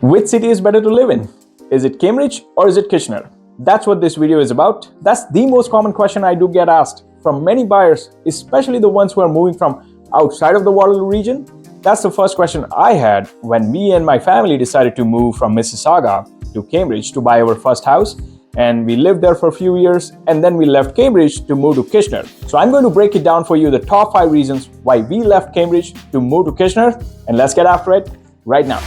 Which city is better to live in? Is it Cambridge or is it Kitchener? That's what this video is about. That's the most common question I do get asked from many buyers, especially the ones who are moving from outside of the Waterloo region. That's the first question I had when me and my family decided to move from Mississauga to Cambridge to buy our first house. And we lived there for a few years, and then we left Cambridge to move to Kitchener. So I'm going to break it down for you, the top 5 reasons why we left Cambridge to move to Kitchener, and let's get after it right now.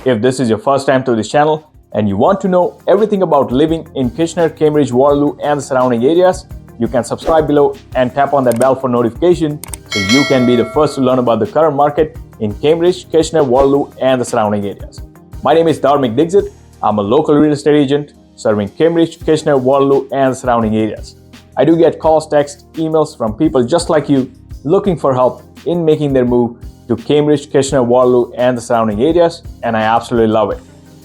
If this is your first time to this channel and you want to know everything about living in Kitchener, Cambridge, Waterloo and the surrounding areas, you can subscribe below and tap on that bell for notification so you can be the first to learn about the current market in Cambridge, Kitchener, Waterloo and the surrounding areas. My name is Dharmik Dixit. I'm a local real estate agent serving Cambridge, Kitchener, Waterloo and the surrounding areas. I do get calls, texts, emails from people just like you looking for help in making their move to Cambridge, Kitchener, Waterloo and the surrounding areas, and I absolutely love it.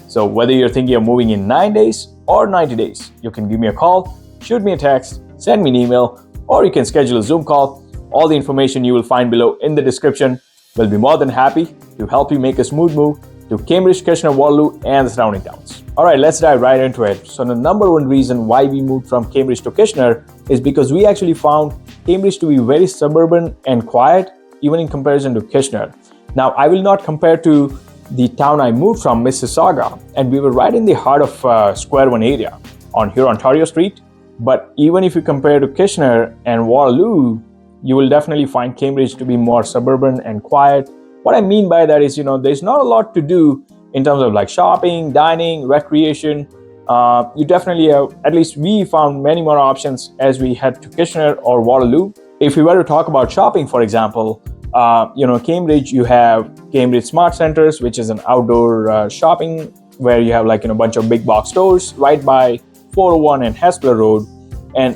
So whether you're thinking of moving in 9 days or 90 days, you can give me a call, shoot me a text, send me an email, or you can schedule a Zoom call. All the information you will find below in the description. We'll be more than happy to help you make a smooth move to Cambridge, Kitchener, Waterloo and the surrounding towns. Alright, let's dive right into it. So the number one reason why we moved from Cambridge to Kitchener is because we actually found Cambridge to be very suburban and quiet, even in comparison to Kitchener. Now, I will not compare to the town I moved from, Mississauga, and we were right in the heart of Square One area on here, Ontario Street. But even if you compare to Kitchener and Waterloo, you will definitely find Cambridge to be more suburban and quiet. What I mean by that is, there's not a lot to do in terms of like shopping, dining, recreation. You definitely have, at least we found many more options as we head to Kitchener or Waterloo. If we were to talk about shopping, for example, Cambridge, you have Cambridge Smart Centers, which is an outdoor shopping where you have a bunch of big box stores right by 401 and Hespeler Road. And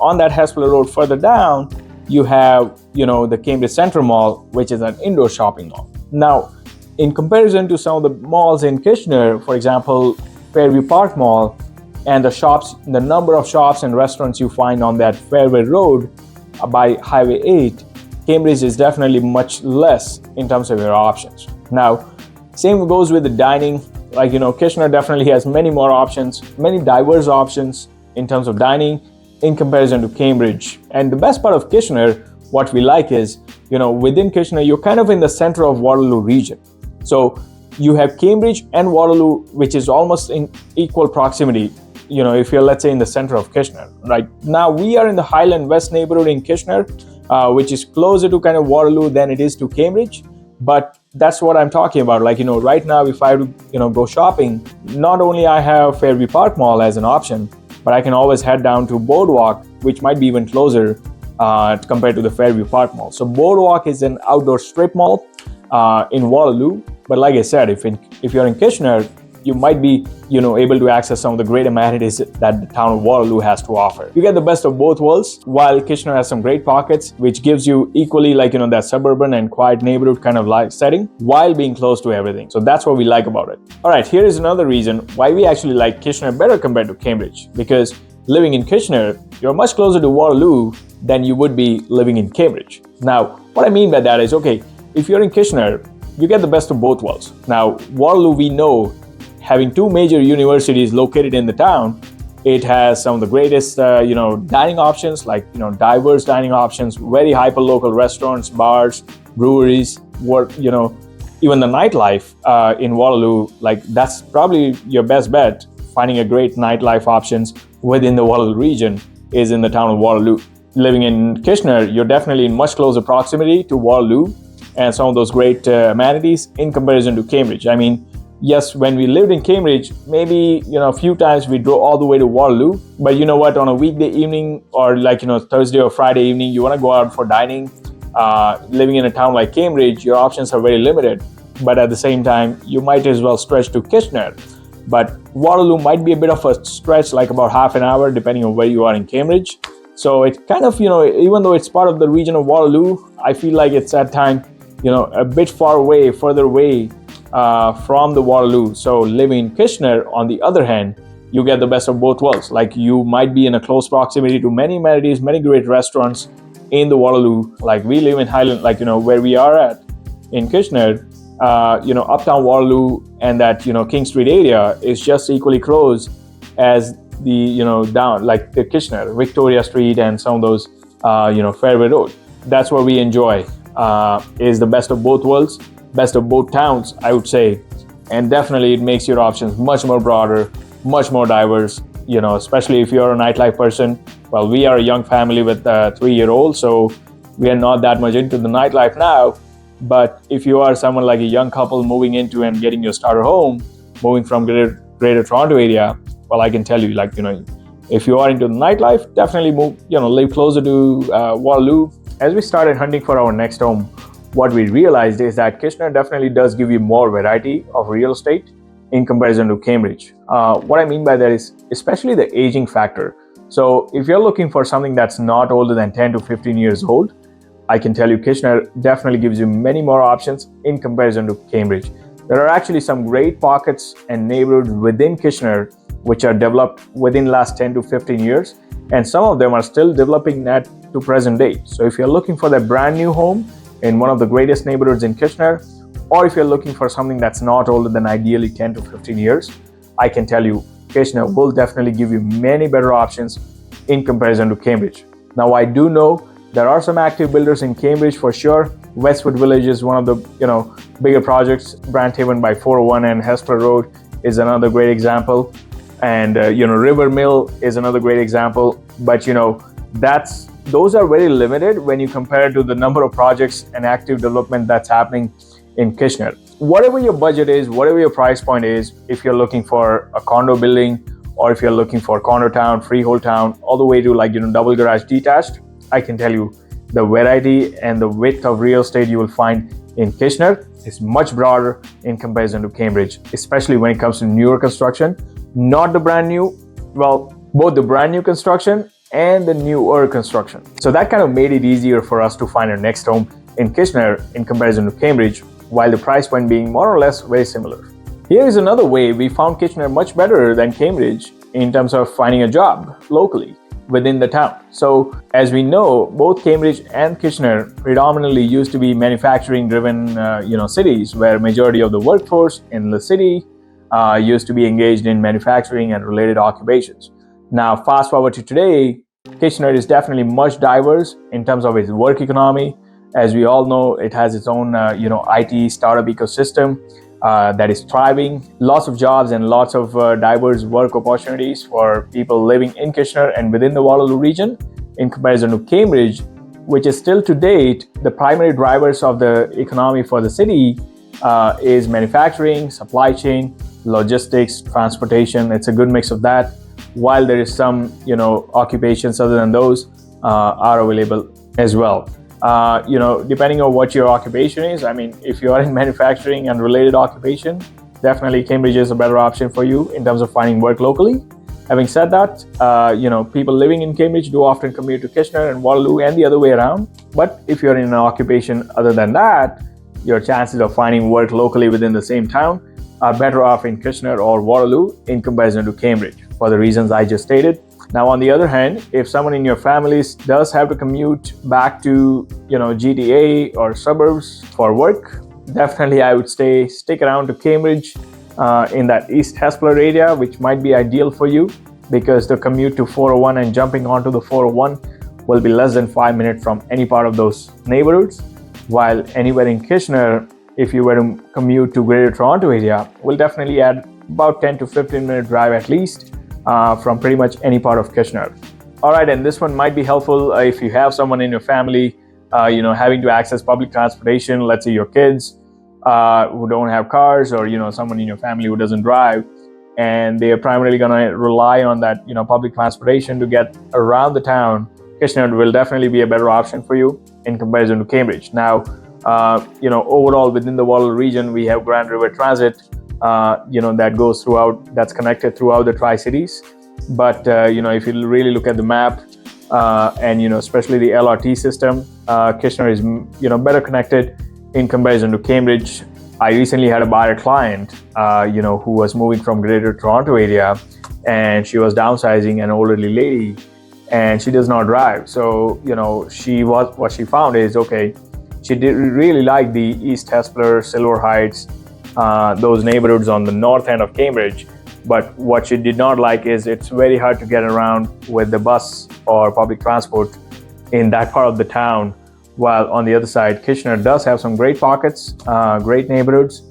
on that Hespeler Road further down, you have, the Cambridge Centre Mall, which is an indoor shopping mall. Now, in comparison to some of the malls in Kitchener, for example, Fairview Park Mall, and the number of shops and restaurants you find on that Fairway Road by Highway 8, Cambridge is definitely much less in terms of your options. Now, same goes with the dining. Kitchener definitely has many more options, many diverse options in terms of dining in comparison to Cambridge. And the best part of Kitchener, what we like is, within Kitchener, you're kind of in the center of Waterloo region. So you have Cambridge and Waterloo, which is almost in equal proximity. If you're, let's say, in the center of Kitchener. Right now, we are in the Highland West neighborhood in Kitchener, which is closer to kind of Waterloo than it is to Cambridge. But that's what I'm talking about. Right now, if I go shopping, not only I have Fairview Park Mall as an option, but I can always head down to Boardwalk, which might be even closer compared to the Fairview Park Mall. So Boardwalk is an outdoor strip mall in Waterloo. But like I said, if you're in Kitchener, you might be, able to access some of the great amenities that the town of Waterloo has to offer. You get the best of both worlds, while Kitchener has some great pockets, which gives you equally that suburban and quiet neighborhood kind of life setting, while being close to everything. So that's what we like about it. All right, here is another reason why we actually like Kitchener better compared to Cambridge, because living in Kitchener, you're much closer to Waterloo than you would be living in Cambridge. Now, what I mean by that is, okay, if you're in Kitchener, you get the best of both worlds. Now, Waterloo, we know, having 2 major universities located in the town, it has some of the greatest, dining options, diverse dining options, very hyper-local restaurants, bars, breweries, even the nightlife in Waterloo, that's probably your best bet. Finding a great nightlife options within the Waterloo region is in the town of Waterloo. Living in Kitchener, you're definitely in much closer proximity to Waterloo and some of those great amenities in comparison to Cambridge. I mean, yes, when we lived in Cambridge, maybe, a few times we drove all the way to Waterloo. But you know what, on a weekday evening or Thursday or Friday evening, you want to go out for dining. Living in a town like Cambridge, your options are very limited. But at the same time, you might as well stretch to Kitchener. But Waterloo might be a bit of a stretch, about half an hour, depending on where you are in Cambridge. So it kind of, even though it's part of the region of Waterloo, I feel like it's at times, a bit further away from the Waterloo. So living in Kitchener, on the other hand, you get the best of both worlds. Like, you might be in a close proximity to many amenities, many great restaurants in the Waterloo. Like, we live in Highland, like, where we are at in Kitchener, uptown Waterloo and that, King Street area is just equally close as the, down, like the Kitchener, Victoria Street and some of those, Fairway Road. That's what we enjoy, is the best of both worlds, best of both towns, I would say. And definitely it makes your options much more broader, much more diverse, especially if you're a nightlife person. Well, we are a young family with a 3-year-old, so we are not that much into the nightlife now. But if you are someone like a young couple moving into and getting your starter home, moving from greater Toronto area, well, I can tell you, like, if you are into the nightlife, definitely move, live closer to Waterloo. As we started hunting for our next home, what we realized is that Kitchener definitely does give you more variety of real estate in comparison to Cambridge. What I mean by that is especially the aging factor. So if you're looking for something that's not older than 10 to 15 years old, I can tell you Kitchener definitely gives you many more options in comparison to Cambridge. There are actually some great pockets and neighborhoods within Kitchener which are developed within last 10 to 15 years, and some of them are still developing that to present date. So if you're looking for that brand new home in one of the greatest neighborhoods in Kitchener, or if you're looking for something that's not older than ideally 10 to 15 years, I can tell you Kitchener will definitely give you many better options in comparison to Cambridge. Now, I do know there are some active builders in Cambridge for sure. Westwood Village is one of the bigger projects. Branthaven by 401 and Hesper Road is another great example, and River Mill is another great example. But those are very limited when you compare to the number of projects and active development that's happening in Kitchener. Whatever your budget is, whatever your price point is, if you're looking for a condo building, or if you're looking for condo town, freehold town, all the way to double garage detached, I can tell you the variety and the width of real estate you will find in Kitchener is much broader in comparison to Cambridge, especially when it comes to newer construction, not the brand new, well, both the brand new construction and the newer construction. So that kind of made it easier for us to find our next home in Kitchener in comparison to Cambridge, while the price point being more or less very similar. Here is another way we found Kitchener much better than Cambridge in terms of finding a job locally within the town. So as we know, both Cambridge and Kitchener predominantly used to be manufacturing driven cities, where majority of the workforce in the city used to be engaged in manufacturing and related occupations. Now fast forward to today, Kitchener is definitely much diverse in terms of its work economy. As we all know, it has its own IT startup ecosystem that is thriving. Lots of jobs and lots of diverse work opportunities for people living in Kitchener and within the Waterloo region in comparison to Cambridge, which is still to date the primary drivers of the economy for the city is manufacturing, supply chain, logistics, transportation. It's a good mix of that, while there is some occupations other than those are available as well. Depending on what your occupation is. I mean, if you are in manufacturing and related occupation, definitely Cambridge is a better option for you in terms of finding work locally. Having said that, people living in Cambridge do often commute to Kitchener and Waterloo and the other way around. But if you're in an occupation other than that, your chances of finding work locally within the same town are better off in Kitchener or Waterloo in comparison to Cambridge, for the reasons I just stated. Now, on the other hand, if someone in your family does have to commute back to, GTA or suburbs for work, definitely I would stick around to Cambridge in that East Hespeler area, which might be ideal for you, because the commute to 401 and jumping onto the 401 will be less than 5 minutes from any part of those neighborhoods, while anywhere in Kitchener, if you were to commute to Greater Toronto area, will definitely add about 10 to 15 minute drive at least from pretty much any part of Kitchener. All right, and this one might be helpful if you have someone in your family, having to access public transportation. Let's say your kids who don't have cars, or someone in your family who doesn't drive, and they are primarily going to rely on that public transportation to get around the town. Kitchener will definitely be a better option for you in comparison to Cambridge. Now, overall within the Waterloo region, we have Grand River Transit. That goes throughout, that's connected throughout the Tri-Cities. But, if you really look at the map and, especially the LRT system, Kitchener is, better connected in comparison to Cambridge. I recently had a buyer client, who was moving from Greater Toronto area, and she was downsizing, an elderly lady, and she does not drive. So, what she found is, okay, she did really like the East Hespler, Silver Heights, those neighborhoods on the north end of Cambridge. But what she did not like is it's very hard to get around with the bus or public transport in that part of the town. While on the other side, Kitchener does have some great pockets, great neighborhoods,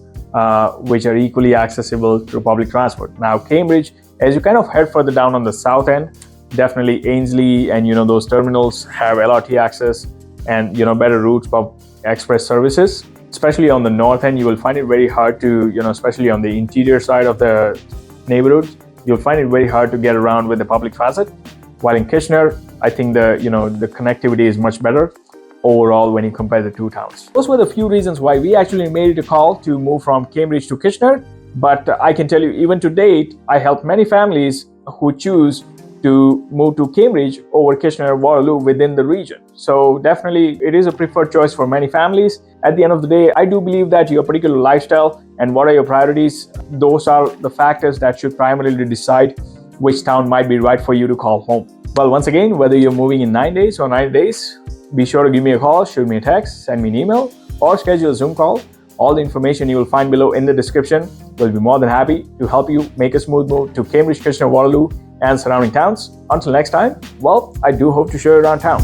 which are equally accessible through public transport. Now, Cambridge, as you kind of head further down on the south end, definitely Ainsley and those terminals have LRT access and better routes for express services. Especially on the north end, you will find it very hard to, especially on the interior side of the neighborhood, you'll find it very hard to get around with the public transit. While in Kitchener, I think the connectivity is much better overall when you compare the two towns. Those were the few reasons why we actually made it a call to move from Cambridge to Kitchener. But I can tell you, even to date, I helped many families who choose to move to Cambridge over Kitchener, Waterloo within the region. So definitely it is a preferred choice for many families. At the end of the day, I do believe that your particular lifestyle and what are your priorities, those are the factors that should primarily decide which town might be right for you to call home. Well, once again, whether you're moving in 9 days or 9 days, be sure to give me a call, shoot me a text, send me an email, or schedule a Zoom call. All the information you will find below in the description. We'll be more than happy to help you make a smooth move to Cambridge, Kitchener, Waterloo, and surrounding towns. Until next time, well, I do hope to show you around town.